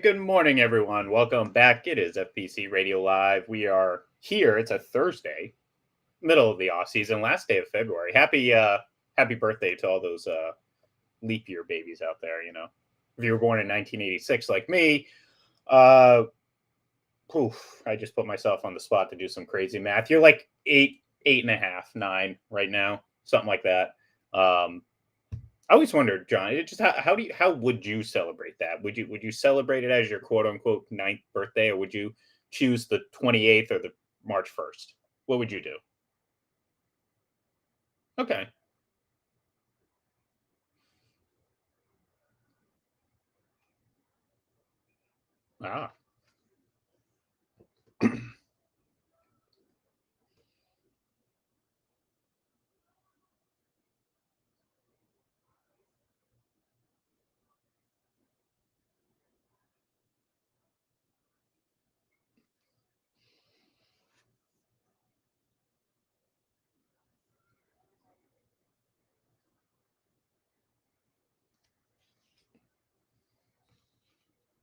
Good morning, everyone. Welcome back. It is FPC Radio Live. We are here. It's a Thursday, middle of the off season, last day of February. Happy birthday to all those leap year babies out there. If you were born in 1986 like me, uh, I just put myself on the spot to do some crazy math. You're like eight and a half, 9 right now, something like that. Um, I always wondered, John, just how would you celebrate that? Would you celebrate it as your quote unquote ninth birthday, or would you choose the 28th or the March 1st? What would you do? Okay. Ah.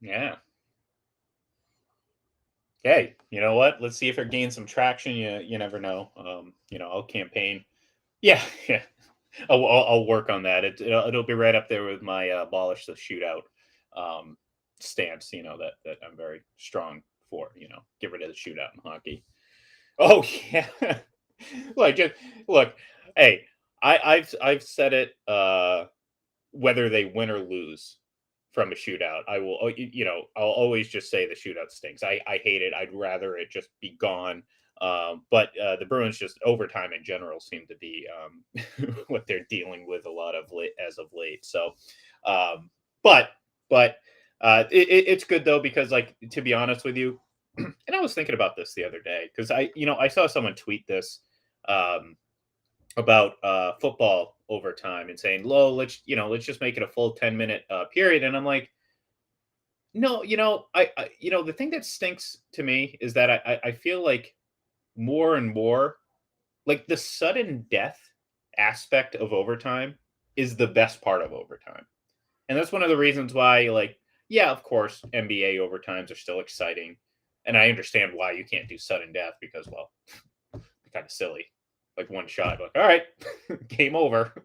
Yeah. Hey, you know what? Let's see if it gains some traction. You never know. I'll campaign. Yeah, yeah. I'll work on that. It'll be right up there with my abolish the shootout um, stance. That I'm very strong for. Get rid of the shootout in hockey. Oh yeah. Just look. Hey, I've said it. Whether they win or lose from a shootout, I will. I'll always just say the shootout stinks. I hate it. I'd rather it just be gone. But the Bruins just overtime in general seem to be what they're dealing with a lot of late as of late. So, um, but but it's good though because like to be honest with you, and I was thinking about this the other day because I saw someone tweet this um, about football overtime and saying, "Lo, let's just make it a full 10-minute period." And I'm like, no, the thing that stinks to me is that I feel like more and more like the sudden death aspect of overtime is the best part of overtime. And that's one of the reasons why, like, yeah, of course, NBA overtimes are still exciting. And I understand why you can't do sudden death because, well, it's kind of silly. Like one shot, like, all right, game over.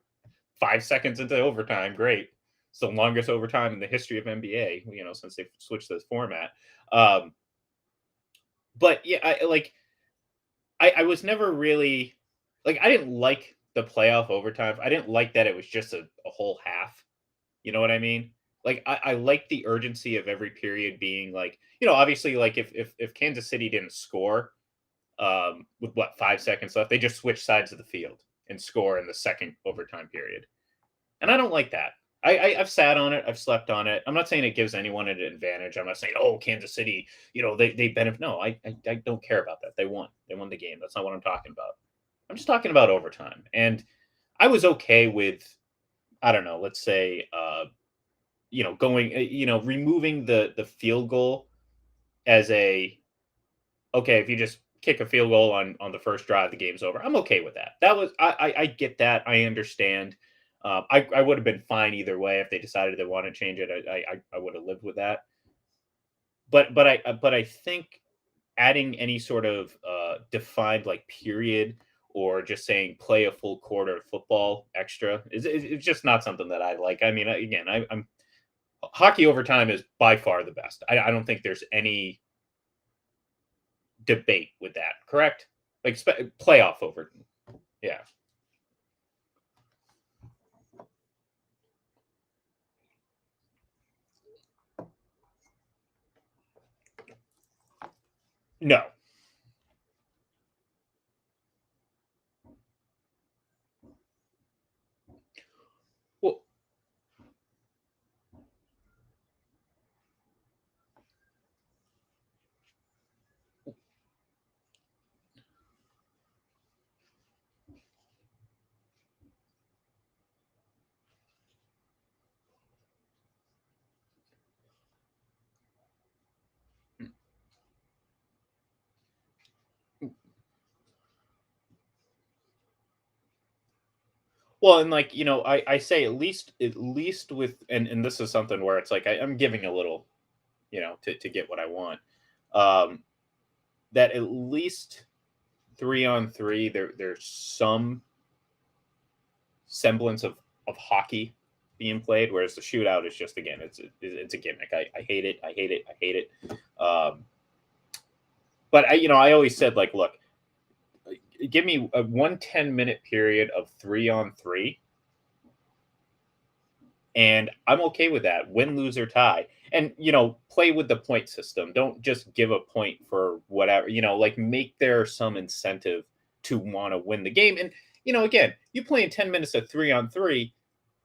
5 seconds into overtime, great. It's the longest overtime in the history of NBA, since they switched this format. Um, but yeah, I was never really like I didn't like the playoff overtime. I didn't like that it was just a whole half. You know what I mean? Like I like the urgency of every period being like, obviously like if Kansas City didn't score with what 5 seconds left, they just switch sides of the field and score in the second overtime period. And I don't like that. I've sat on it. I've slept on it. I'm not saying it gives anyone an advantage. I'm not saying, oh, Kansas City, they benefit. No, I don't care about that. They won. They won the game. That's not what I'm talking about. I'm just talking about overtime. And I was okay with, I don't know, let's say, going, removing the field goal as a okay. If you just kick a field goal on the first drive, the game's over. I'm okay with that. That was I get that. I understand. I would have been fine either way if they decided they want to change it. I would have lived with that. But I think adding any sort of defined like period or just saying play a full quarter of football extra is just not something that I like. I mean, again, I'm hockey overtime is by far the best. I don't think there's any debate with that. Correct? Like playoff over. Yeah. No. Well, well, and like I say at least with and this is something where it's like I'm giving a little to get what I want. Um, that at least 3-on-3, there's some semblance of hockey being played, whereas the shootout is just, again, it's a gimmick. I hate it. I hate it. I hate it. But I always said, like, look, give me a 1 10-minute period of 3-on-3, and I'm okay with that. Win, lose, or tie. And play with the point system. Don't just give a point for whatever. Like, make there some incentive to want to win the game. And again, you play in 10 minutes of 3-on-3,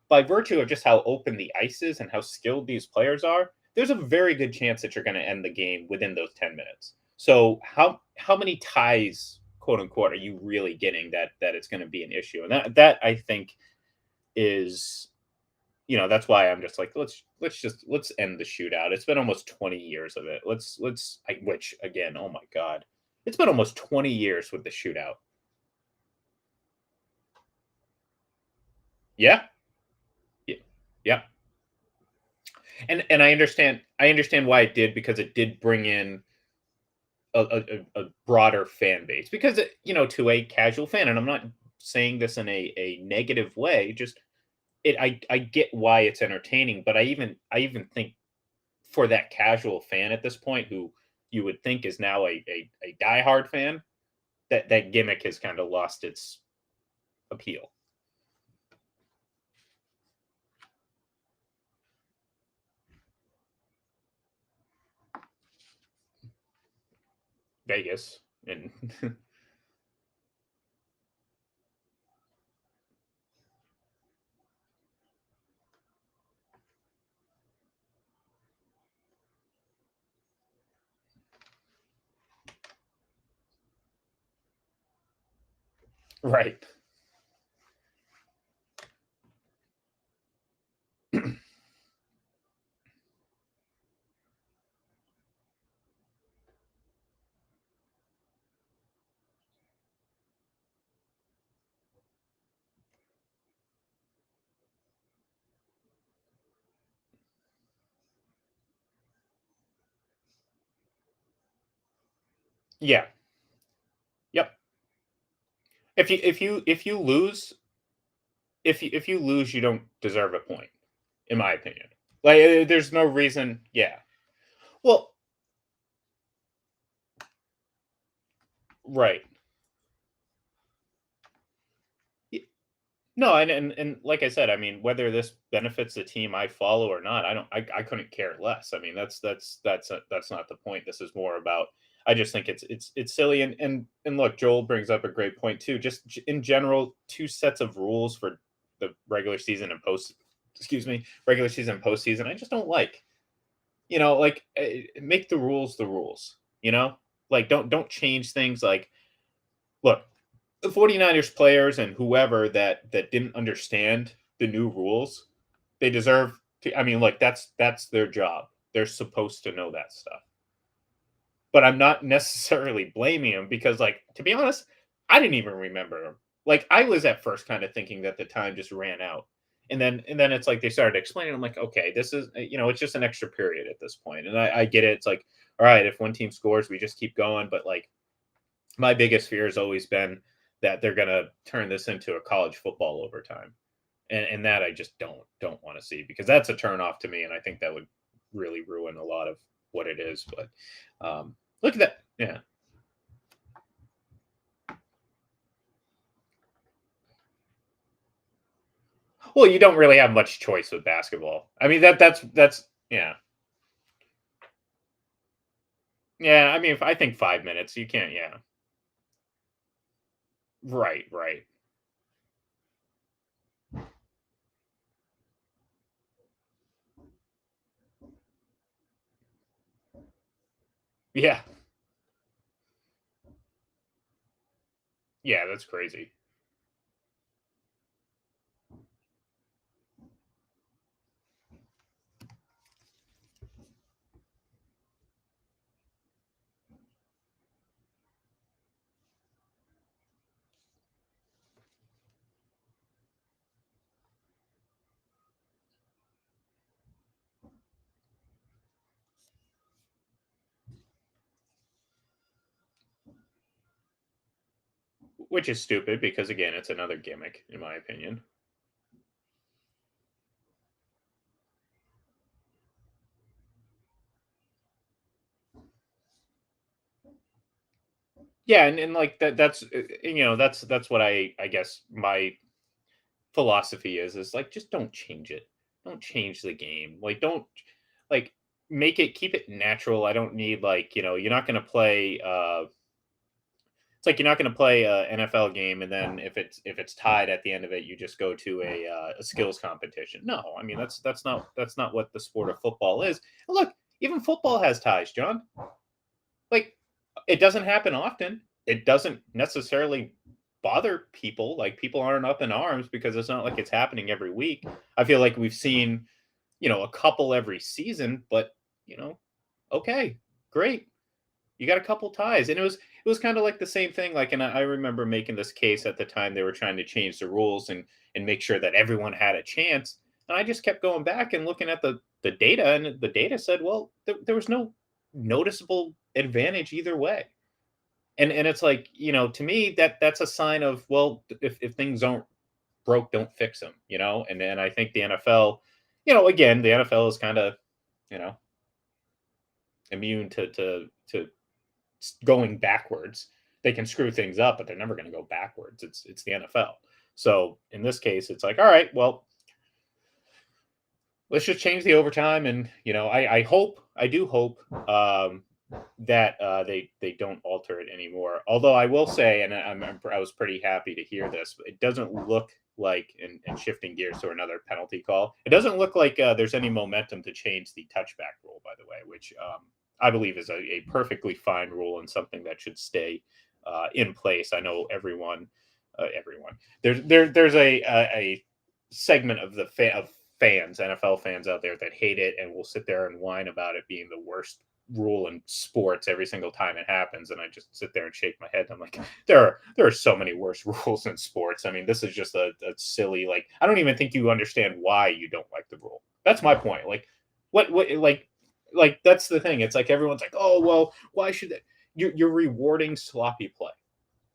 by virtue of just how open the ice is and how skilled these players are. There's a very good chance that you're going to end the game within those 10 minutes. So how many ties, quote unquote, are you really getting that it's going to be an issue? And that I think is, that's why I'm just like, let's end the shootout. It's been almost 20 years of it. Which, again, oh my god, it's been almost 20 years with the shootout. Yeah, yeah, yeah. And I understand why it did, because it did bring in a broader fan base, because to a casual fan, and I'm not saying this in a negative way, just I get why it's entertaining, but I even think, for that casual fan at this point, who you would think is now a diehard fan, that gimmick has kind of lost its appeal. Vegas and right. Yeah. Yep. If you lose, if you lose, you don't deserve a point, in my opinion. Like, there's no reason. Yeah. Well, right. Y- No, and like I said, I mean, whether this benefits the team I follow or not, I couldn't care less. I mean, that's not the point. This is more about, I just think it's silly. And look, Joel brings up a great point too. Just in general, two sets of rules for the regular season and post. Excuse me, regular season and postseason. I just don't like. Like, make the rules the rules. Like, don't change things. Like, look, the 49ers players and whoever that didn't understand the new rules, they deserve to. I mean, like, that's their job. They're supposed to know that stuff. But I'm not necessarily blaming them, because, like, to be honest, I didn't even remember them. Like, I was at first kind of thinking that the time just ran out. And then it's like they started explaining. I'm like, okay, this is, it's just an extra period at this point. And I get it. It's like, all right, if one team scores, we just keep going. But, like, my biggest fear has always been that they're gonna turn this into a college football overtime. And that I just don't want to see, because that's a turn off to me, and I think that would really ruin a lot of what it is. But look at that. Yeah. Well, you don't really have much choice with basketball. I mean, that's yeah. Yeah, I mean, if I think 5 minutes, you can't. Yeah. Right, right. Yeah. Yeah, that's crazy. which is stupid because again, it's another gimmick in my opinion. Yeah, and like that's what I guess my philosophy is like just don't change it. Don't change the game. Like don't like make it keep it natural. I don't need like, you're not going to play it's like you're not going to play a NFL game and then if it's tied at the end of it, you just go to a skills competition. No, I mean that's not what the sport of football is. And look, even football has ties, John. Like it doesn't happen often. It doesn't necessarily bother people. Like people aren't up in arms because it's not like it's happening every week. I feel like we've seen, a couple every season, but you know, okay, great. You got a couple ties. And it was kind of like the same thing. Like, and I remember making this case at the time they were trying to change the rules and make sure that everyone had a chance. And I just kept going back and looking at the data, and the data said, well, there was no noticeable advantage either way. And it's like, to me that's a sign of, well, if things aren't broke, don't fix them, and I think the NFL, again, the NFL is kind of, you know, immune to going backwards. They can screw things up, but they're never going to go backwards. It's the NFL. So in this case, it's like, all right, well, let's just change the overtime, and I do hope that they don't alter it anymore. Although I will say, and I was pretty happy to hear this, it doesn't look like, and shifting gears to another penalty call, it doesn't look like there's any momentum to change the touchback rule, by the way, which I believe is a perfectly fine rule and something that should stay in place. I know everyone there's a segment of of fans, NFL fans out there that hate it and will sit there and whine about it being the worst rule in sports every single time it happens. And I just sit there and shake my head. I'm like, there are so many worse rules in sports. I mean, this is just a silly, like, I don't even think you understand why you don't like the rule. That's my point. Like, what like that's the thing. It's like everyone's like, oh well, why should that? You're rewarding sloppy play.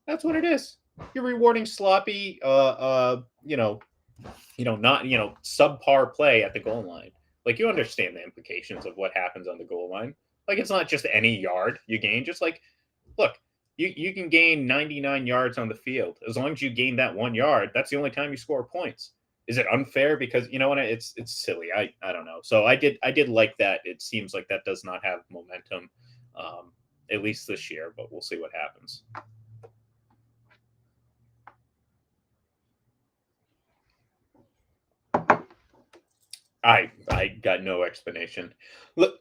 That's what it is. You're rewarding sloppy, not subpar play at the goal line. Like you understand the implications of what happens on the goal line. Like it's not just any yard you gain. Just like, look, you can gain 99 yards on the field as long as you gain that 1 yard. That's the only time you score points. Is it unfair? Because you know what? It's silly. I don't know. So I did like that. It seems like that does not have momentum, um, at least this year. But we'll see what happens. I got no explanation. Look,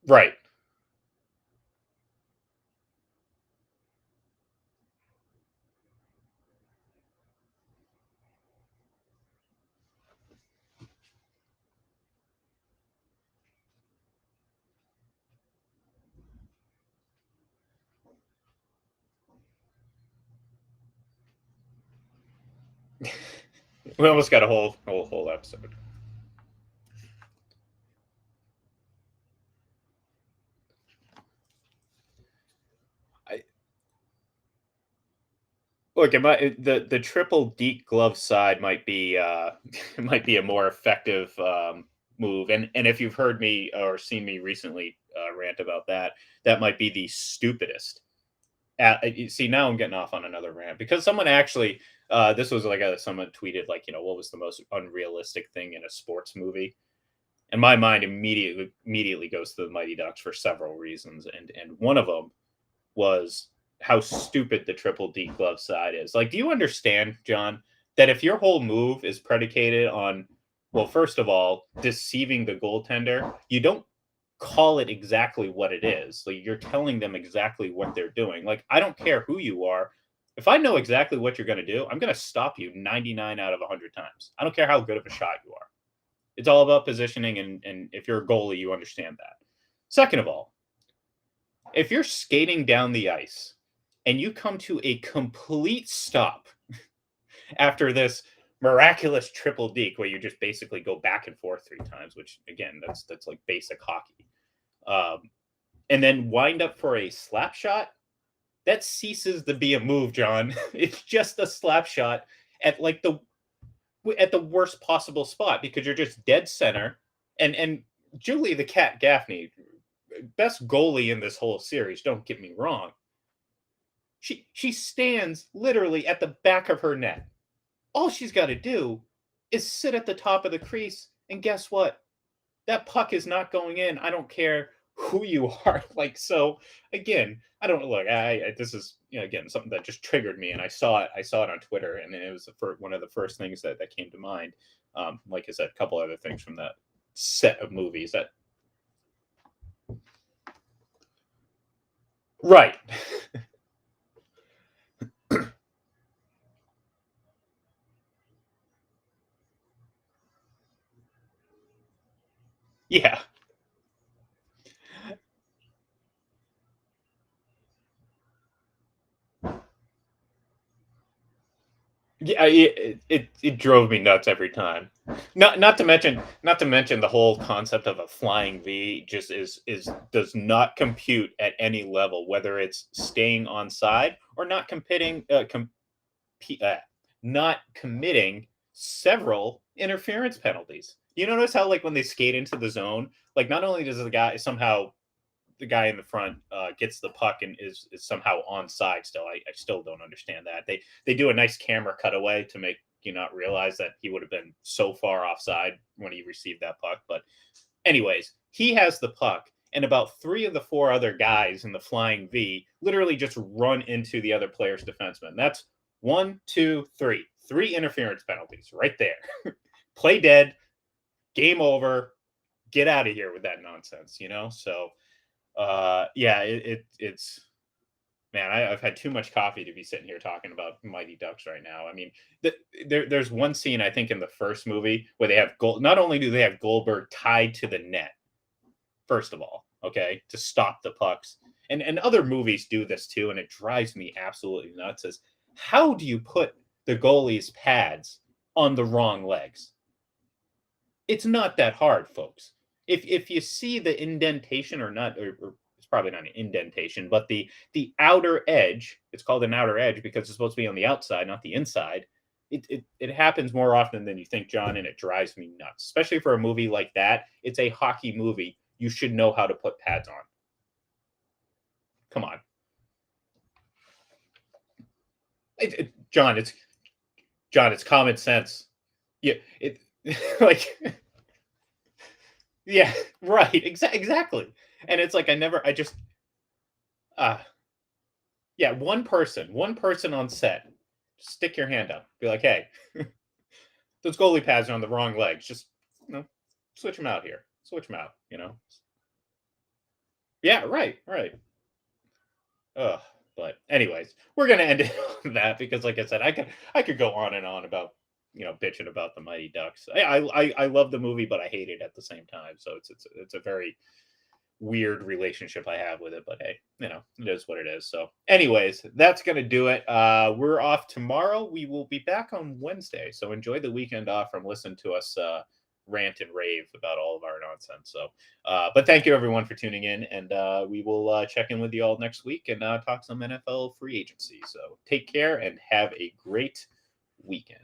right. We almost got a whole episode. I, look, the triple deep glove side might be might be a more effective move, and if you've heard me or seen me recently rant about that, that might be the stupidest. You see, now I'm getting off on another rant because someone actually, this was like someone tweeted like, what was the most unrealistic thing in a sports movie? And my mind immediately goes to the Mighty Ducks for several reasons, and one of them was how stupid the triple D glove side is. Like, do you understand, John, that if your whole move is predicated on, well, first of all, deceiving the goaltender, you don't call it exactly what it is. Like, you're telling them exactly what they're doing. Like, I don't care who you are. If I know exactly what you're going to do, I'm going to stop you 99 out of 100 times. I don't care how good of a shot you are. It's all about positioning, and if you're a goalie, you understand that. Second of all, if you're skating down the ice and you come to a complete stop after this miraculous triple deke where you just basically go back and forth 3 times, which again, that's like basic hockey. and then wind up for a slap shot, that ceases to be a move, John. It's just a slap shot at like the worst possible spot because you're just dead center. And Julie the Cat Gaffney, best goalie in this whole series. Don't get me wrong. She stands literally at the back of her net. All she's got to do is sit at the top of the crease, and guess what? That puck is not going in. I don't care who you are. Like, so again, I don't look. This is, again, something that just triggered me, and I saw it. I saw it on Twitter, and it was one of the first things that came to mind. Like I said, a couple other things from that set of movies that. Right. Yeah. Yeah, it drove me nuts every time. Not to mention the whole concept of a flying V just is does not compute at any level, whether it's staying on side or not uh, not committing several interference penalties. You notice how, like, when they skate into the zone, like, not only does the guy in the front gets the puck and is somehow onside still. I still don't understand that. They do a nice camera cutaway to make you not realize that he would have been so far offside when he received that puck. But anyways, he has the puck, and about three of the four other guys in the flying V literally just run into the other player's defenseman. That's one, two, three. Three interference penalties right there. Play dead, game over, get out of here with that nonsense. So yeah, it's man, I've had too much coffee to be sitting here talking about Mighty Ducks right now. I mean, there's one scene I think in the first movie where they have not only do they have Goldberg tied to the net, first of all, okay, to stop the pucks, and other movies do this too, and it drives me absolutely nuts. Is how do you put the goalie's pads on the wrong legs? It's not that hard, folks. If you see the indentation or not, or it's probably not an indentation, but the outer edge, it's called an outer edge because it's supposed to be on the outside, not the inside. It happens more often than you think, John, and it drives me nuts. Especially for a movie like that. It's a hockey movie. You should know how to put pads on. Come on. John, it's common sense. Yeah, like yeah, right. Exactly. And it's like I just uh yeah, one person on set, stick your hand up. Be like, "Hey, those goalie pads are on the wrong legs. Just, you know, switch them out here. Switch them out. Yeah, right, right. Ugh. But anyways, we're gonna end it on that because, like I said, I could go on and on about bitching about the Mighty Ducks. I love the movie, but I hate it at the same time. So it's a very weird relationship I have with it, but hey, it is what it is. So, anyways, that's gonna do it. We're off tomorrow. We will be back on Wednesday. So enjoy the weekend off from listening to us rant and rave about all of our nonsense. So, but thank you everyone for tuning in, and we will check in with you all next week and talk some NFL free agency. So take care and have a great weekend.